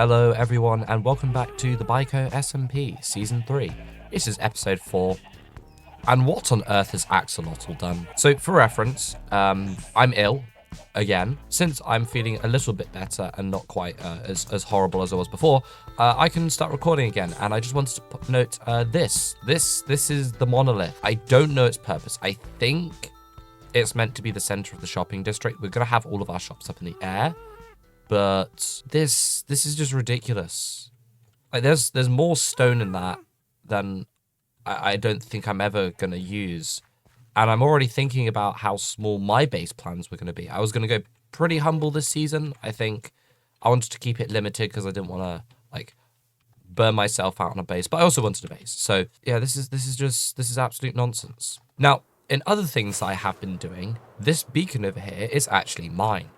Hello everyone and welcome back to the BiCo SMP Season 3. This is Episode 4. And what on earth has Axolotl done? So for reference, I'm ill again. Since I'm feeling a little bit better and not quite as horrible as I was before, I can start recording again. And I just wanted to note this is the monolith. I don't know its purpose. I think it's meant to be the center of the shopping district. We're going to have all of our shops up in the air. But this is just ridiculous. Like there's more stone in that than I don't think I'm ever gonna use. And I'm already thinking about how small my base plans were gonna be. I was gonna go pretty humble this season. I think I wanted to keep it limited because I didn't want to like burn myself out on a base, but I also wanted a base. So yeah, this is absolute nonsense. Now, in other things I have been doing, this beacon over here is actually mine.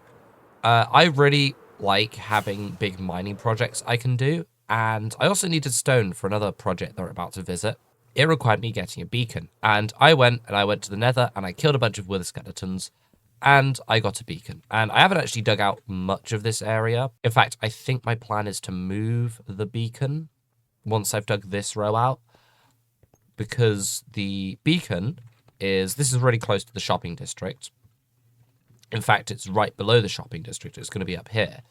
I really like having big mining projects I can do, and I also needed stone for another project that we're about to visit. It required me getting a beacon, and I went to the nether and I killed a bunch of wither skeletons, and I got a beacon. And I haven't actually dug out much of this area. In fact, I think my plan is to move the beacon once I've dug this row out, because the beacon this is really close to the shopping district. In fact, it's right below the shopping district. It's going to be up here.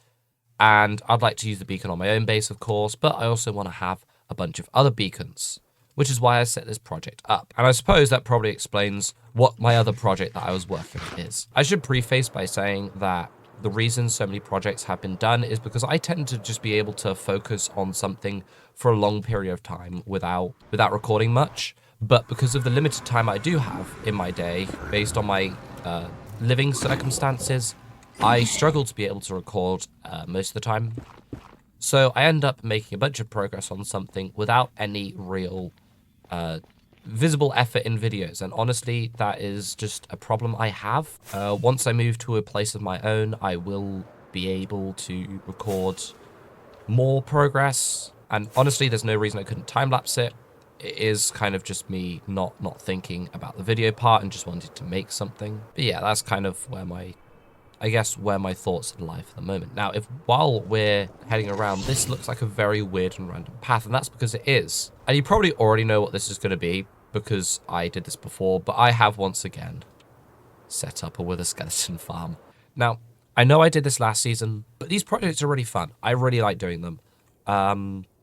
And I'd like to use the beacon on my own base, of course, but I also want to have a bunch of other beacons, which is why I set this project up. And I suppose that probably explains what my other project that I was working on is. I should preface by saying that the reason so many projects have been done is because I tend to just be able to focus on something for a long period of time without recording much. But because of the limited time I do have in my day, based on my living circumstances, I struggle to be able to record most of the time. So I end up making a bunch of progress on something without any real visible effort in videos. And honestly, that is just a problem I have. Once I move to a place of my own, I will be able to record more progress. And honestly, there's no reason I couldn't time-lapse it. It is kind of just me not thinking about the video part and just wanted to make something. But yeah, that's kind of where my thoughts in life at the moment. Now, while we're heading around, this looks like a very weird and random path, and that's because it is. And you probably already know what this is going to be because I did this before, but I have once again set up a wither skeleton farm. Now, I know I did this last season, but these projects are really fun. I really like doing them.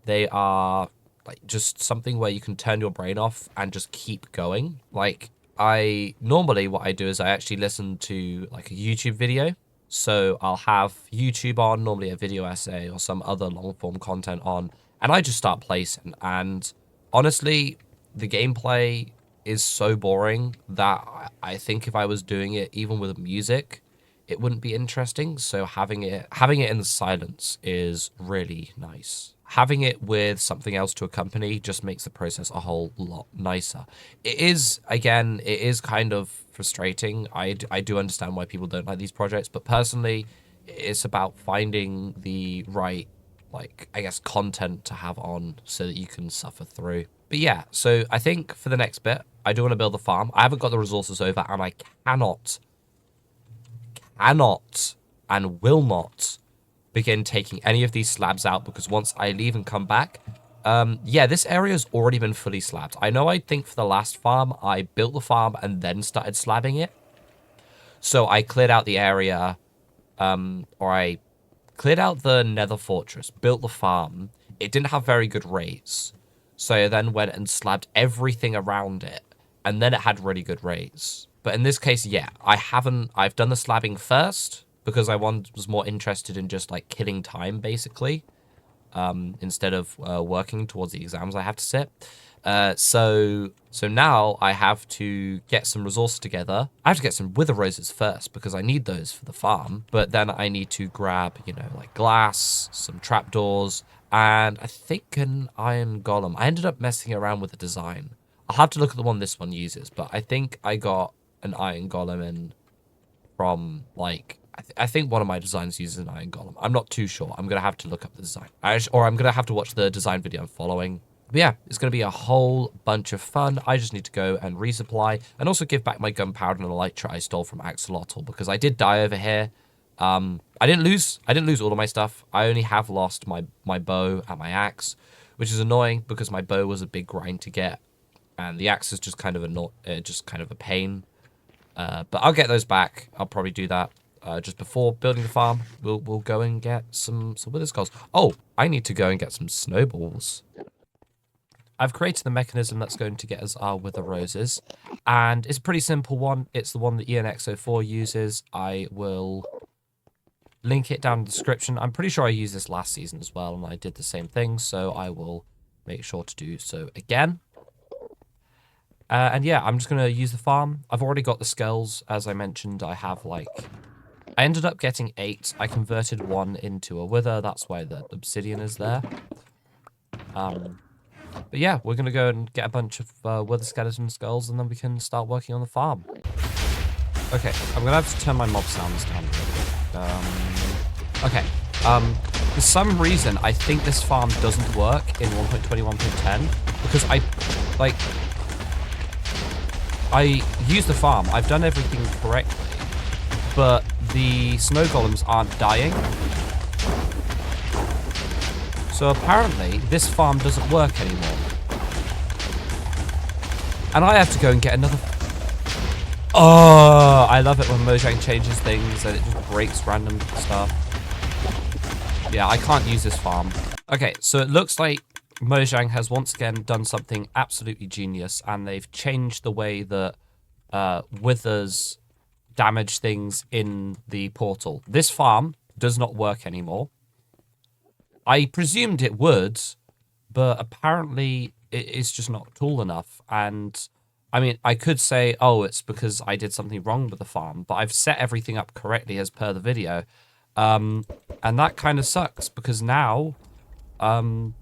They are like just something where you can turn your brain off and just keep going. Like normally what I do is I actually listen to like a YouTube video. So I'll have YouTube on, normally a video essay or some other long form content on, and I just start placing. And honestly, the gameplay is so boring that I think if I was doing it even with music, it wouldn't be interesting. So having it in the silence is really nice. Having it with something else to accompany just makes the process a whole lot nicer. It is kind of frustrating. I do understand why people don't like these projects, but personally, it's about finding the right, like, I guess, content to have on so that you can suffer through. But yeah, so I think for the next bit, I do want to build a farm. I haven't got the resources over, and I cannot and will not begin taking any of these slabs out, because once I leave and come back, yeah, this area's already been fully slabbed. I know I think for the last farm, I built the farm and then started slabbing it. So I cleared out the area, or I cleared out the nether fortress, built the farm. It didn't have very good raise. So I then went and slabbed everything around it, and then it had really good raise. But in this case, yeah, I've done the slabbing first, because I was more interested in just like killing time, basically, instead of working towards the exams I have to sit. So now I have to get some resources together. I have to get some wither roses first because I need those for the farm. But then I need to grab, like glass, some trapdoors, and I think an iron golem. I ended up messing around with the design. I'll have to look at the one this one uses, but I think I got an iron golem in from like, I think one of my designs uses an iron golem. I'm not too sure. I'm going to have to look up the design. Or I'm going to have to watch the design video I'm following. But yeah, it's going to be a whole bunch of fun. I just need to go and resupply and also give back my gunpowder and elytra I stole from Axolotl, because I did die over here. I didn't lose all of my stuff. I only have lost my bow and my axe, which is annoying because my bow was a big grind to get, and the axe is just kind of a pain. But I'll get those back. I'll probably do that just before building the farm. We'll go and get some wither skulls. Oh, I need to go and get some snowballs. I've created the mechanism that's going to get us our wither roses, and it's a pretty simple one. It's the one that ENX04 uses. I will link it down in the description. I'm pretty sure I used this last season as well, and I did the same thing, so I will make sure to do so again. And yeah, I'm just going to use the farm. I've already got the skulls, as I mentioned. I ended up getting 8. I converted 1 into a wither. That's why the obsidian is there. But yeah, we're going to go and get a bunch of wither skeleton skulls, and then we can start working on the farm. Okay, I'm going to have to turn my mob sounds down a little bit. Okay, for some reason, I think this farm doesn't work in 1.21.10, because I use the farm. I've done everything correctly, but the snow golems aren't dying. So apparently, this farm doesn't work anymore. And I have to go and get another... Oh, I love it when Mojang changes things and it just breaks random stuff. Yeah, I can't use this farm. Okay, so it looks like Mojang has once again done something absolutely genius, and they've changed the way that withers damage things in the portal. This farm does not work anymore. I presumed it would, but apparently it's just not tool enough. And I mean, I could say, oh, it's because I did something wrong with the farm, but I've set everything up correctly as per the video. And that kind of sucks, because now, not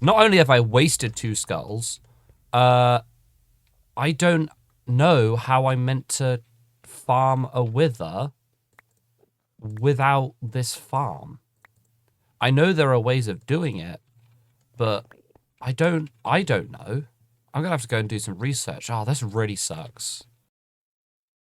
only have I wasted 2 skulls, I don't know how I'm meant to farm a wither without this farm. I know there are ways of doing it, but I don't know. I'm gonna have to go and do some research. Oh, this really sucks.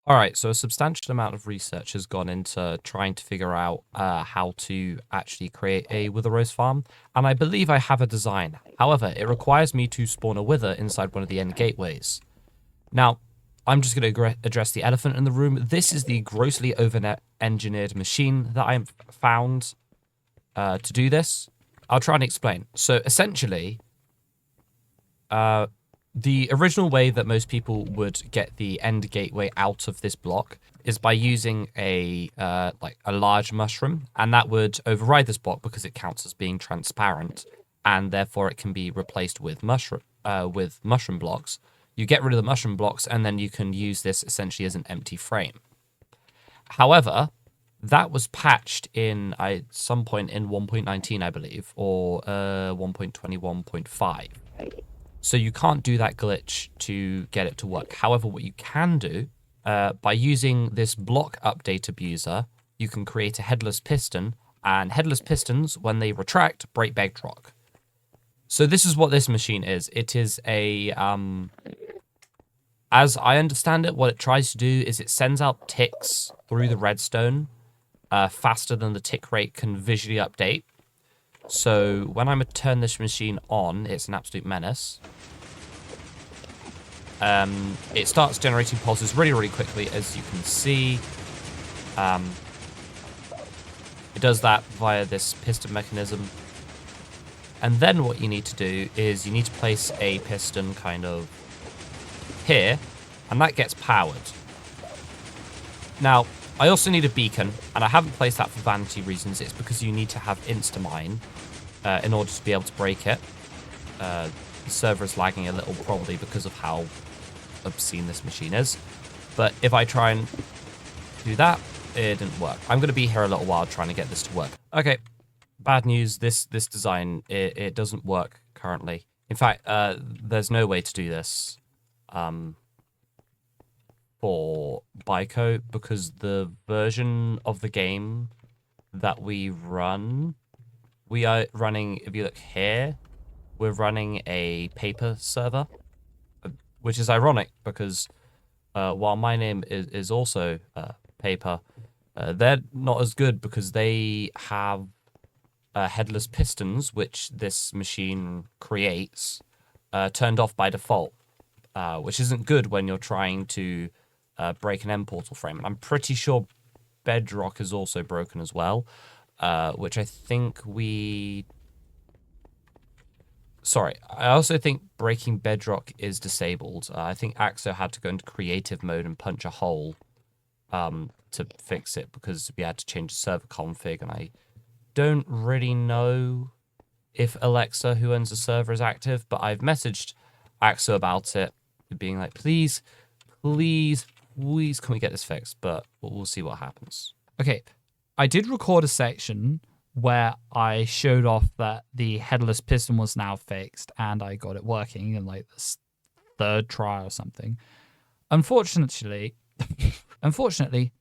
Alright, so a substantial amount of research has gone into trying to figure out how to actually create a wither rose farm, and I believe I have a design. However, it requires me to spawn a wither inside one of the end gateways. Now, I'm just going to address the elephant in the room. This is the grossly over-engineered machine that I found to do this. I'll try and explain. So essentially, the original way that most people would get the end gateway out of this block is by using a large mushroom, and that would override this block because it counts as being transparent, and therefore it can be replaced with mushroom blocks. You get rid of the mushroom blocks, and then you can use this essentially as an empty frame. However, that was patched in some point in 1.19, I believe, or 1.21.5. So you can't do that glitch to get it to work. However, what you can do, by using this block update abuser, you can create a headless piston, and headless pistons, when they retract, break bedrock. So this is what this machine is. It is a... as I understand it, what it tries to do is it sends out ticks through the redstone faster than the tick rate can visually update. So when I'm going to turn this machine on, it's an absolute menace. It starts generating pulses really, really quickly, as you can see. It does that via this piston mechanism. And then what you need to do is you need to place a piston kind of here, and that gets powered. Now, I also need a beacon, and I haven't placed that for vanity reasons. It's because you need to have Instamine in order to be able to break it. The server is lagging a little, probably because of how obscene this machine is. But if I try and do that, it didn't work. I'm going to be here a little while trying to get this to work. Okay, bad news. This design, it doesn't work currently. In fact, there's no way to do this for BiCo, because the version of the game that we run, we are running, if you look here, we're running a paper server, which is ironic because while my name is also paper, They're not as good because they have headless pistons, which this machine creates, turned off by default, which isn't good when you're trying to break an end portal frame. I'm pretty sure bedrock is also broken as well, which I think we... Sorry, I also think breaking bedrock is disabled. I think Axo had to go into creative mode and punch a hole to fix it because we had to change the server config, and I don't really know if Alexa, who owns the server, is active, but I've messaged Axo about it, being like, please, please, please, can we get this fixed? But we'll see what happens. Okay, I did record a section where I showed off that the headless piston was now fixed and I got it working in like the third try or something. Unfortunately,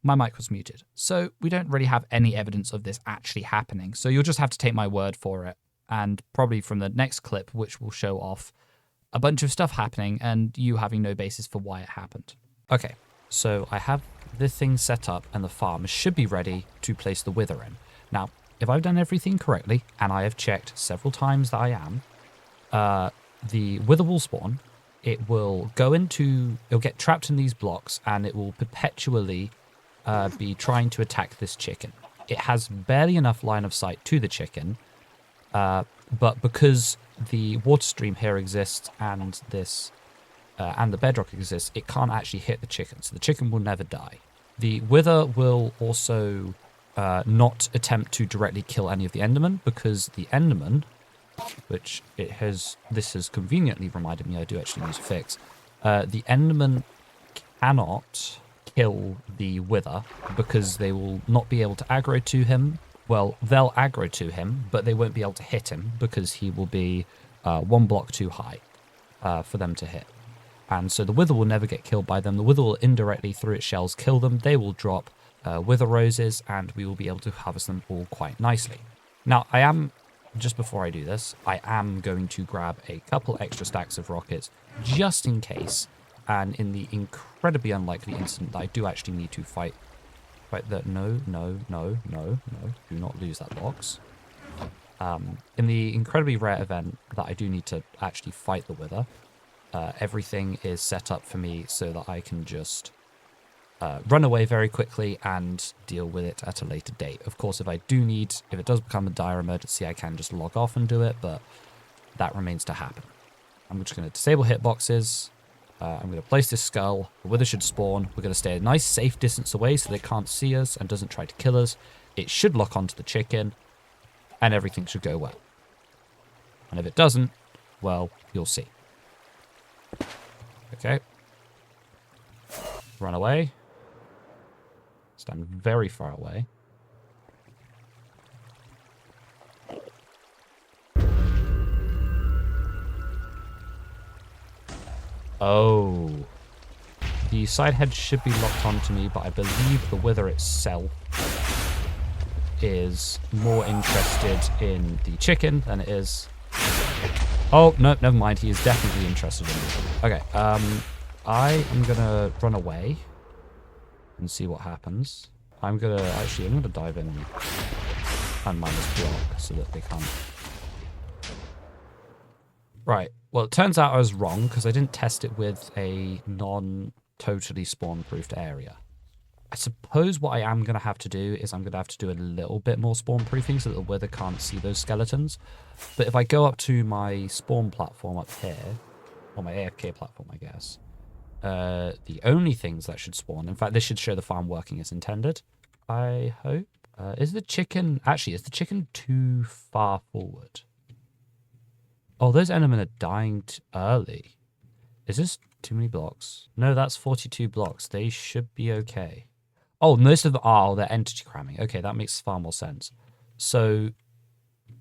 my mic was muted, so we don't really have any evidence of this actually happening. So you'll just have to take my word for it, and probably from the next clip, which will show off a bunch of stuff happening and you having no basis for why it happened. Okay, so I have this thing set up and the farm should be ready to place the wither in. Now, if I've done everything correctly, and I have checked several times that I am, the wither will spawn. It will go into... It'll get trapped in these blocks, and it will perpetually be trying to attack this chicken. It has barely enough line of sight to the chicken, but because the water stream here exists and this and the bedrock exists, it can't actually hit the chicken, so the chicken will never die. The wither will also not attempt to directly kill any of the endermen, because the enderman, which this has conveniently reminded me I do actually need to fix, the enderman cannot kill the wither because they will not be able to aggro to him. Well, they'll aggro to him, but they won't be able to hit him because he will be one block too high for them to hit. And so the wither will never get killed by them. The wither will indirectly, through its shells, kill them. They will drop wither roses, and we will be able to harvest them all quite nicely. Now, just before I do this, I am going to grab a couple extra stacks of rockets just in case, and in the incredibly unlikely incident that I do actually need to fight the... No, do not lose that box. In the incredibly rare event that I do need to actually fight the wither, everything is set up for me so that I can just run away very quickly and deal with it at a later date. Of course, if it does become a dire emergency, I can just log off and do it, but that remains to happen. I'm just going to disable hitboxes. I'm going to place this skull. The wither should spawn. We're going to stay a nice safe distance away so they can't see us and doesn't try to kill us. It should lock onto the chicken, and everything should go well. And if it doesn't, well, you'll see. Okay. Run away. Stand very far away. Oh. The side head should be locked onto me, but I believe the wither itself is more interested in the chicken than it is... Oh, no, never mind. He is definitely interested in me. Okay, I am going to run away and see what happens. I'm going to dive in and mine this block so that they can't... Right, well, it turns out I was wrong because I didn't test it with a non-totally spawn-proofed area. I suppose what I am going to have to do is I'm going to have to do a little bit more spawn proofing so that the wither can't see those skeletons. But if I go up to my spawn platform up here, or my AFK platform, I guess, the only things that should spawn, in fact, this should show the farm working as intended, I hope. Is the chicken too far forward? Oh, those endermen are dying early. Is this too many blocks? No, that's 42 blocks. They should be okay. Oh, most of them are. They're entity cramming. Okay, that makes far more sense. So,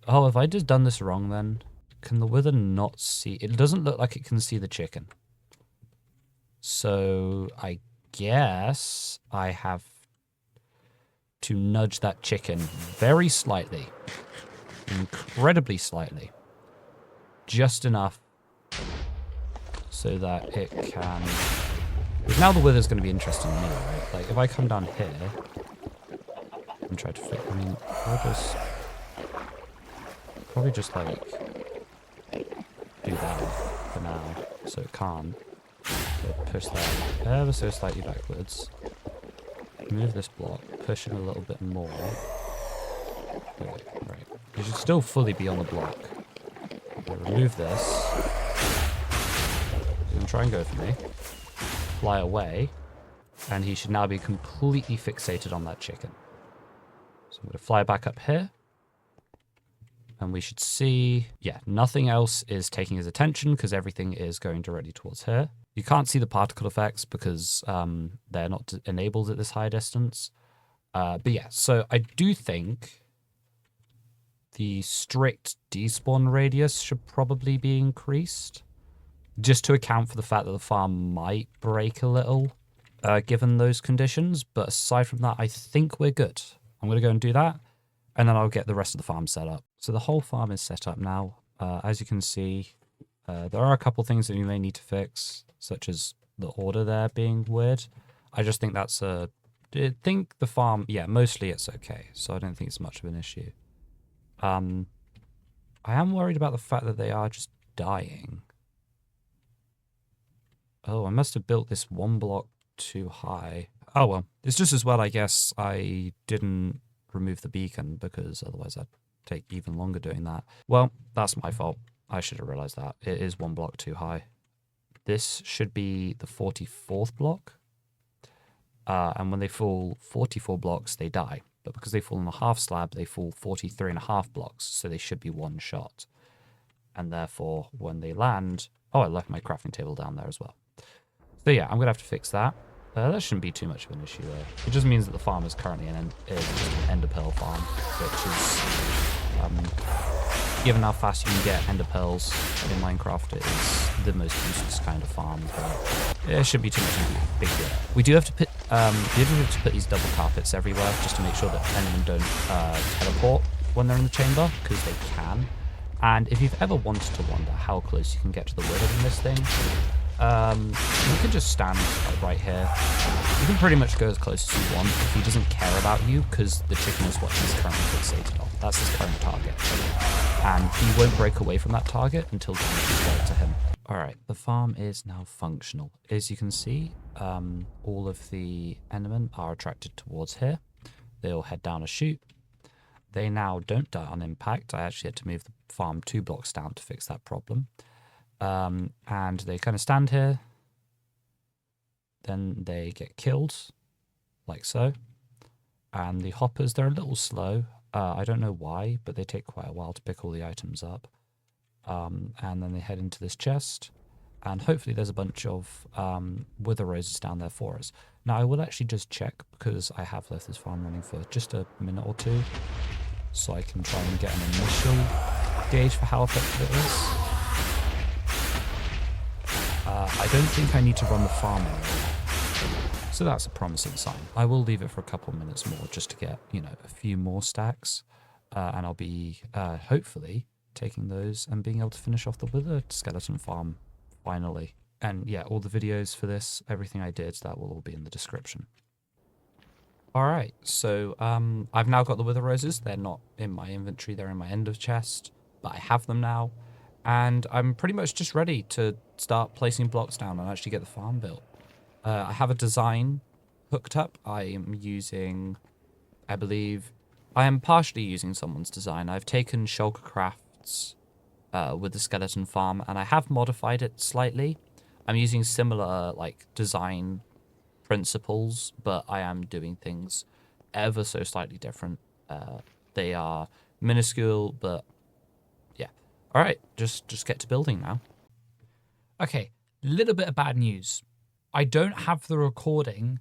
oh, have I just done this wrong then? Can the wither not see? It doesn't look like it can see the chicken. So, I guess I have to nudge that chicken very slightly. Incredibly slightly. Just enough so that it can... Because now the wither's going to be interested in me, right? Like, if I come down here, me try to fix. I mean, probably just like do that for now, so it can't. So push that ever so slightly backwards. Move this block, push it a little bit more. Okay, right. You should still fully be on the block. Remove this. He's gonna try and go for me. Fly away. And he should now be completely fixated on that chicken. So I'm gonna fly back up here. And we should see, yeah, nothing else is taking his attention because everything is going directly towards here. You can't see the particle effects because they're not enabled at this high distance. But yeah, so I do think the strict despawn radius should probably be increased, just to account for the fact that the farm might break a little, given those conditions. But aside from that, I think we're good. I'm going to go and do that, and then I'll get the rest of the farm set up. So the whole farm is set up now. As you can see, there are a couple things that you may need to fix, such as the order there being weird. I just think that's I think the farm, yeah, mostly it's okay. So I don't think it's much of an issue. I am worried about the fact that they are just dying. Oh, I must have built this one block too high. Oh, well, it's just as well, I guess, I didn't remove the beacon, because otherwise I'd take even longer doing that. Well, that's my fault. I should have realized that. It is one block too high. This should be the 44th block. And when they fall 44 blocks, they die. But because they fall on a half slab, they fall 43 and a half blocks. So they should be one shot. And therefore, when they land... Oh, I left my crafting table down there as well. So yeah, I'm going to have to fix that. That shouldn't be too much of an issue though. It just means that the farm is currently an ender pearl farm, which is, given how fast you can get ender pearls in Minecraft, it is the most useless kind of farm, but it shouldn't be too much of a big deal. We do have to put these double carpets everywhere just to make sure that endermen don't teleport when they're in the chamber, because they can. And if you've ever wanted to wonder how close you can get to the wither in this thing, you can just stand like right here. You can pretty much go as close as you want if he doesn't care about you, because the chicken is what he's currently fixated on. That's his current target. And he won't break away from that target until damages dealt to him. Alright, the farm is now functional. As you can see, all of the endermen are attracted towards here. They all head down a chute. They now don't die on impact. I actually had to move the farm 2 blocks down to fix that problem. And they kind of stand here. Then they get killed, like so. And the hoppers, they're a little slow. I don't know why, but they take quite a while to pick all the items up. And then they head into this chest. And hopefully there's a bunch of wither roses down there for us. Now, I will actually just check, because I have left this farm running for just a minute or two, so I can try and get an initial gauge for how effective it is. I don't think I need to run the farm anymore. So that's a promising sign. I will leave it for a couple of minutes more just to get, a few more stacks. And I'll be, hopefully, taking those and being able to finish off the wither skeleton farm, finally. And yeah, all the videos for this, everything I did, that will all be in the description. Alright, so I've now got the wither roses. They're not in my inventory, they're in my ender chest, but I have them now. And I'm pretty much just ready to start placing blocks down and actually get the farm built. I have a design hooked up. I am using, I believe, I am partially using someone's design. I've taken Shulker Crafts with the skeleton farm, and I have modified it slightly. I'm using similar design principles, but I am doing things ever so slightly different. They are minuscule, but yeah. All right, just get to building now. Okay, little bit of bad news. I don't have the recording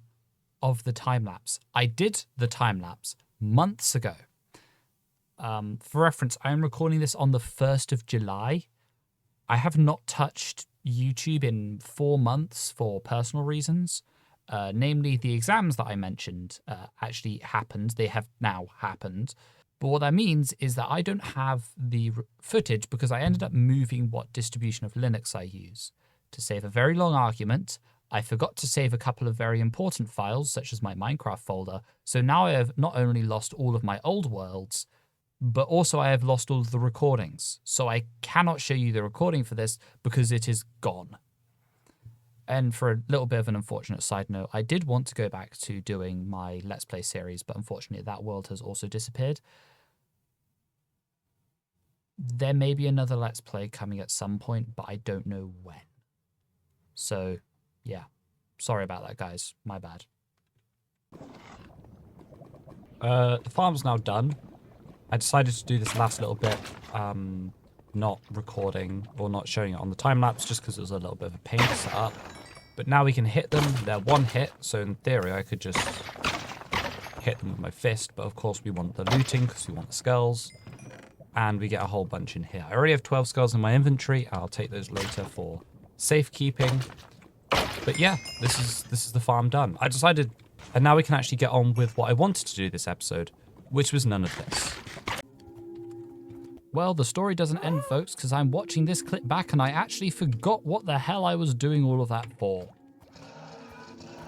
of the time-lapse. I did the time-lapse months ago. For reference, I am recording this on the 1st of July. I have not touched YouTube in 4 months for personal reasons. Namely, the exams that I mentioned actually happened. They have now happened. But what that means is that I don't have the footage because I ended up moving what distribution of Linux I use. To save a very long argument, I forgot to save a couple of very important files, such as my Minecraft folder. So now I have not only lost all of my old worlds, but also I have lost all of the recordings. So I cannot show you the recording for this because it is gone. And for a little bit of an unfortunate side note, I did want to go back to doing my Let's Play series, but unfortunately that world has also disappeared. There may be another Let's Play coming at some point, but I don't know when. So, yeah. Sorry about that, guys. My bad. The farm's now done. I decided to do this last little bit, not recording or not showing it on the time-lapse just because it was a little bit of a pain to set up. But now we can hit them. They're one hit, so in theory I could just hit them with my fist. But of course we want the looting because we want the skulls. And we get a whole bunch in here. I already have 12 skulls in my inventory. I'll take those later for safekeeping. But yeah, this is the farm done. I decided, and now we can actually get on with what I wanted to do this episode, which was none of this. Well, the story doesn't end, folks, because I'm watching this clip back and I actually forgot what the hell I was doing all of that for.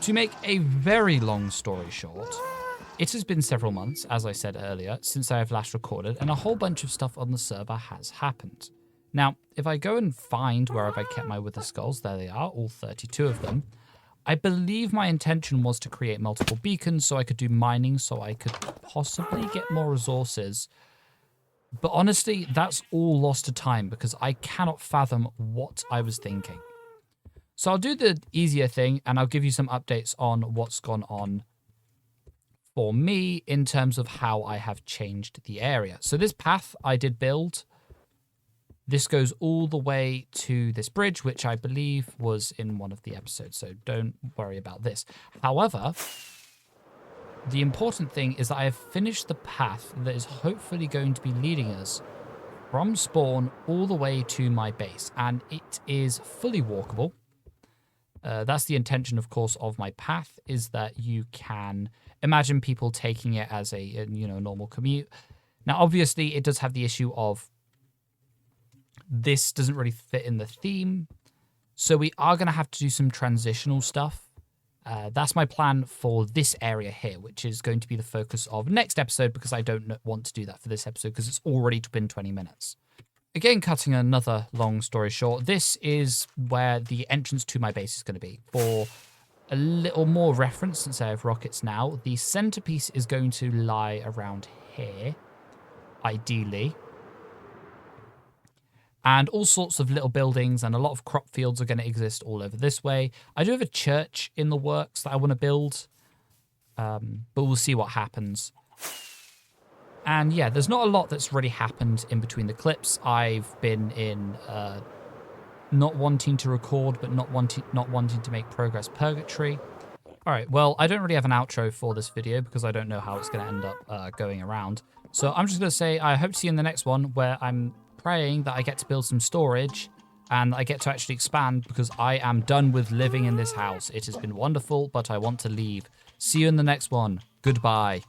To make a very long story short, it has been several months, as I said earlier, since I have last recorded, and a whole bunch of stuff on the server has happened. Now, if I go and find where have I kept my Wither Skulls, there they are, all 32 of them. I believe my intention was to create multiple beacons so I could do mining, so I could possibly get more resources. But honestly, that's all lost to time because I cannot fathom what I was thinking. So I'll do the easier thing and I'll give you some updates on what's gone on for me in terms of how I have changed the area. So this path I did build. This goes all the way to this bridge, which I believe was in one of the episodes, so don't worry about this. However, the important thing is that I have finished the path that is hopefully going to be leading us from spawn all the way to my base, and it is fully walkable. That's the intention, of course, of my path, is that you can imagine people taking it as a normal commute. Now, obviously, it does have the issue of this doesn't really fit in the theme, so we are going to have to do some transitional stuff. That's my plan for this area here, which is going to be the focus of next episode because I don't want to do that for this episode because it's already been 20 minutes. Again, cutting another long story short, this is where the entrance to my base is going to be. For a little more reference, since I have rockets now, the centerpiece is going to lie around here, ideally. And all sorts of little buildings and a lot of crop fields are going to exist all over this way. I do have a church in the works that I want to build, but we'll see what happens. And yeah, there's not a lot that's really happened in between the clips. I've been in not wanting to record, but not wanting to make progress purgatory. All right, well, I don't really have an outro for this video because I don't know how it's going to end up going around. So I'm just going to say I hope to see you in the next one where I'm praying that I get to build some storage and I get to actually expand because I am done with living in this house. It has been wonderful, but I want to leave. See you in the next one. Goodbye.